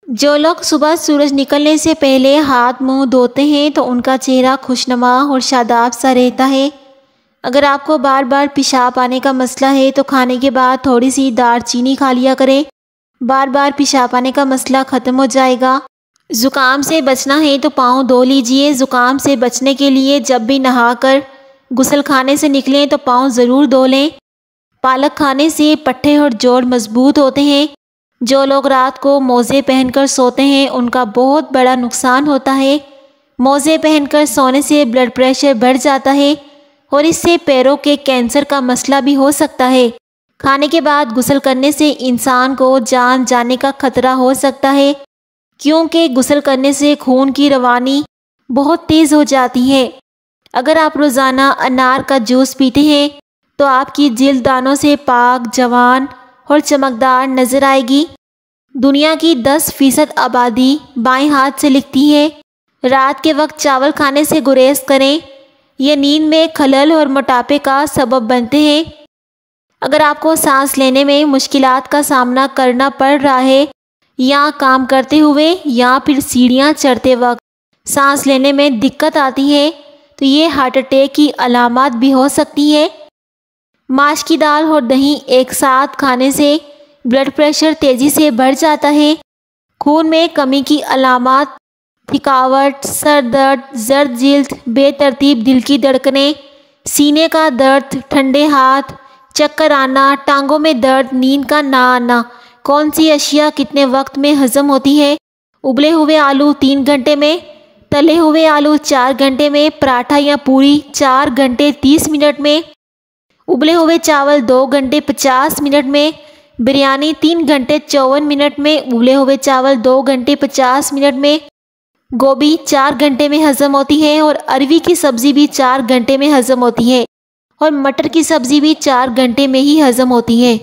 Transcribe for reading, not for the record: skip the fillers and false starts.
जो लोग सुबह सूरज निकलने से पहले हाथ मुंह धोते हैं तो उनका चेहरा खुशनुमा और शादाब सा रहता है। अगर आपको बार बार पेशाब आने का मसला है तो खाने के बाद थोड़ी सी दालचीनी खा लिया करें। बार बार पेशाब आने का मसला ख़त्म हो जाएगा। ज़ुकाम से बचना है तो पाँव धो लीजिए। ज़ुकाम से बचने के लिए जब भी नहाकर गुस्ल खाने से निकलें तो पाँव ज़रूर धो लें। पालक खाने से पट्टे और जोड़ मजबूत होते हैं। जो लोग रात को मोज़े पहनकर सोते हैं उनका बहुत बड़ा नुकसान होता है। मोज़े पहनकर सोने से ब्लड प्रेशर बढ़ जाता है और इससे पैरों के कैंसर का मसला भी हो सकता है। खाने के बाद गुस्ल करने से इंसान को जान जाने का खतरा हो सकता है, क्योंकि गुस्ल करने से खून की रवानी बहुत तेज़ हो जाती है। अगर आप रोज़ाना अनार का जूस पीते हैं तो आपकी जिल्द दानों से पाक, जवान और चमकदार नज़र आएगी। दुनिया की 10% आबादी बाएं हाथ से लिखती है। रात के वक्त चावल खाने से गुरेज करें। ये नींद में खलल और मोटापे का सबब बनते हैं। अगर आपको सांस लेने में मुश्किलात का सामना करना पड़ रहा है या काम करते हुए या फिर सीढ़ियाँ चढ़ते वक्त सांस लेने में दिक्कत आती है तो ये हार्ट अटैक की अलामत भी हो सकती है। माश की दाल और दही एक साथ खाने से ब्लड प्रेशर तेज़ी से बढ़ जाता है। खून में कमी की अलामत थकावट, सर दर्द, जर्द जिल्द, बेतरतीब दिल की धड़कनें, सीने का दर्द, ठंडे हाथ, चक्कर आना, टांगों में दर्द, नींद का ना आना। कौन सी अशिया कितने वक्त में हज़म होती है? उबले हुए आलू 3 घंटे में, तले हुए आलू 4 घंटे में, पराठा या पूरी 4 घंटे 30 मिनट में, उबले हुए चावल 2 घंटे 50 मिनट में, बिरयानी 3 घंटे 54 मिनट में, उबले हुए चावल 2 घंटे 50 मिनट में, गोभी 4 घंटे में हज़म होती है और अरवी की सब्ज़ी भी 4 घंटे में हज़म होती है और मटर की सब्ज़ी भी 4 घंटे में ही हज़म होती है।